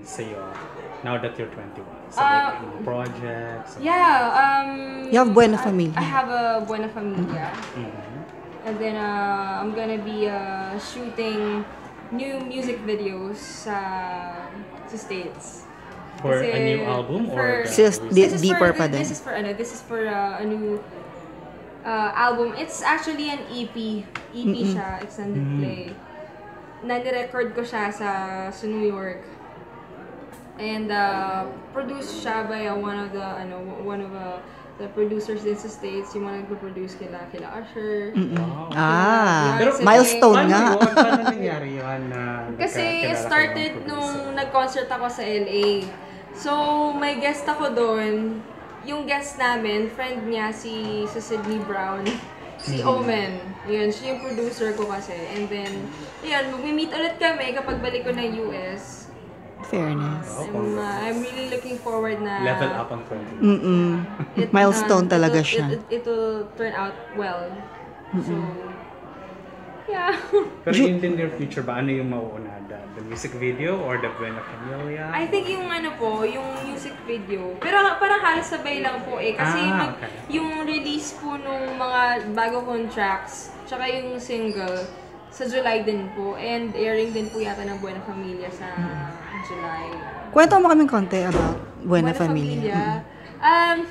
sa'yo now that you're 21? So like mga projects? You have Buena I Familia. have a Buena Familia. Mhm. And then I'm gonna be shooting new music videos sa States. For Kasi a new album or for- Sis, This is deeper for, pa din. this is for a new album. It's actually an EP siya, extended play. Nani-record ko siya sa New York. And produced siya by one of the producers din sa States, yung mga nagpo-produce kila Usher. Wow. Pero Milestone nga. Paano nangyari yun na Kasi nagkakilala it started kayo ng nung producer? nag-concert ako sa LA. So, may guest ako doon. Yung guest namin, friend niya si Sydney Brown. Si Omen. Yun, siya yung producer ko kasi. And then, yun, mag-meet ulit kami kapag balik ko ng US. Fairness. I'm really looking forward na Level up ang 20. Milestone talaga siya. It will turn out well. So, yeah. Pero in the near future ba, ano yung mauuna? The music video or the Buena Familia? I think yung yung music video. Pero parang halos sabay lang po eh. Kasi Okay. yung release po nung mga bago kong tracks, tsaka yung single, sa July din po. And airing din po yata ng Buena Familia sa July. Kwento mo kaming konti about Buena Familia. Familia.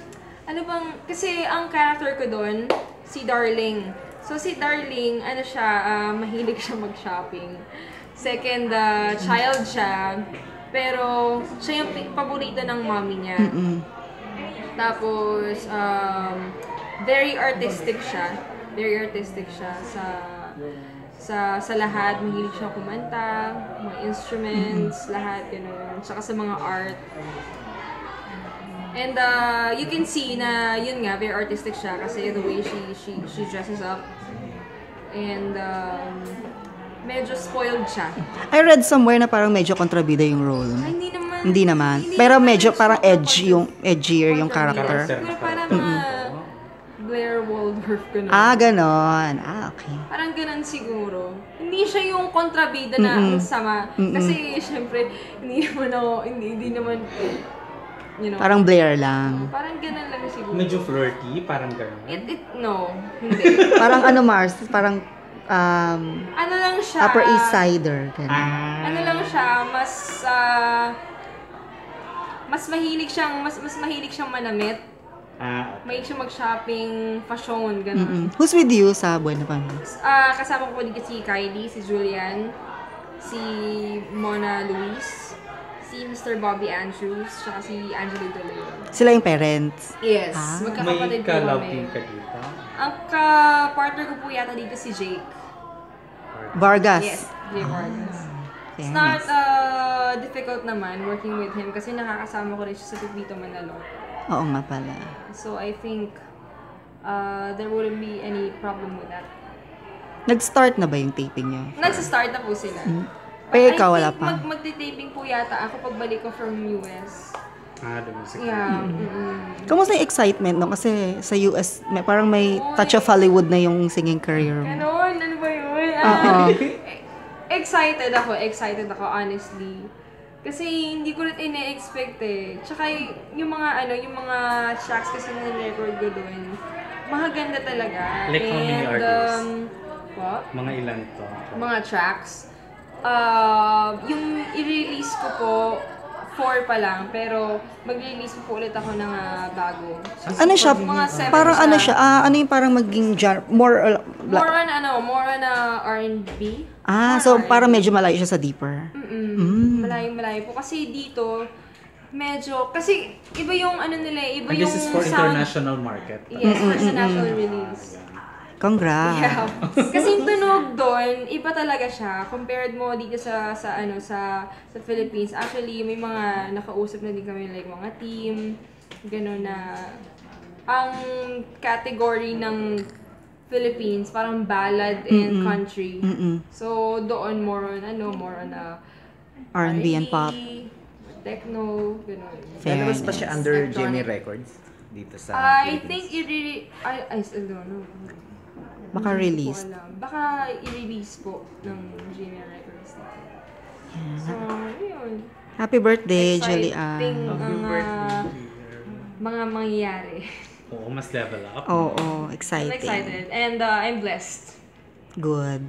Ano bang, kasi ang character ko doon, si Darling. So si Darling, ano siya, mahilig siya mag-shopping. Second, child siya. Pero siya yung paborito ng mommy niya. Tapos, very artistic siya. Very artistic siya sa lahat. Mahilig siya kumanta, mga instruments, lahat, gano'n. Saka sa mga art. And you can see na yun nga, very artistic siya kasi the way she dresses up. And medyo spoiled siya. I read somewhere na parang medyo kontrabida yung role. Ay, hindi naman. Hindi naman. Hindi Pero naman medyo parang siya edgier yung kontrabida. character. Siguro parang Blair Waldorf, gano'n. Ganon. Okay. Parang ganun siguro. Hindi siya yung kontrabida na ang sama. Kasi, syempre, hindi naman, you know. Parang Blair lang. Parang ganun lang siguro. Medyo flirty, parang gano'n. No, hindi. Parang Mars, parang Ano lang siya. Upper East Sider. Ganun. Ano lang siya, mas mahilig siyang manamit. Mahilig siyang mag-shopping, fashion, gano'n. Who's with you sa Buena Familia? Kasama ko dito si Kylie, si Julian, si Mona Luis, si Mr. Bobby Andrews, saka si Angelo De Leon. Sila yung parents. Yes, May magkakapatid po ka-love kami. team ka dito? Ang ka-partner ko po yata dito si Jake. Vargas. Yes, Jake Vargas. It's Fairness. not difficult naman working with him kasi nakakasama ko rin siya sa Pipito Manalo. Oo nga pala. So I think there wouldn't be any problem with that. Nag-start na ba yung taping niyo? Nagsa-start na po sila. Pero I ikaw wala think pa. magti-taping po yata ako pagbalik ko from US. The music Yeah. video. Kamusta yung excitement no? Kasi sa US, parang may touch of Hollywood na yung singing career mo. Ganon, ano ba yun? Oo. Excited ako honestly. Kasi hindi ko rin ine-expect eh. Tsaka yung mga tracks kasi na record ko doon, maganda talaga. Like how many artists? What? Mga ilan to? Mga tracks. Yung i-release ko po, 4 pa lang, pero mag-release po ulit ako ng bago. So, Ano siya? Mga 7 Parang ano siya? Ano yung parang maging genre? More More on R&B. so parang medyo malayo siya sa deeper. Malayo po. Kasi dito, medyo, kasi iba yung nila, iba And yung this is for sound. international market. Yes, for international release. Congrats. Yeah. Kasi yung tunog doon, iba talaga siya. Compared mo dito sa Philippines. Actually, may mga nakausap na din kami like mga team, gano'n na ang category ng Philippines parang ballad and country. So doon more on R&B and pop. Techno, gano'n. Lalabas pa siya under Electronic. Jimmy Records dito sa I Philippines. think I still don't know. Baka Hindi ko released. alam. Baka i-release po ng Genius Records dito. So, yun. Happy birthday, exciting Julian. mga mangyayari. Oo, mas level up. Oo, I'm exciting. excited and I'm blessed. Good.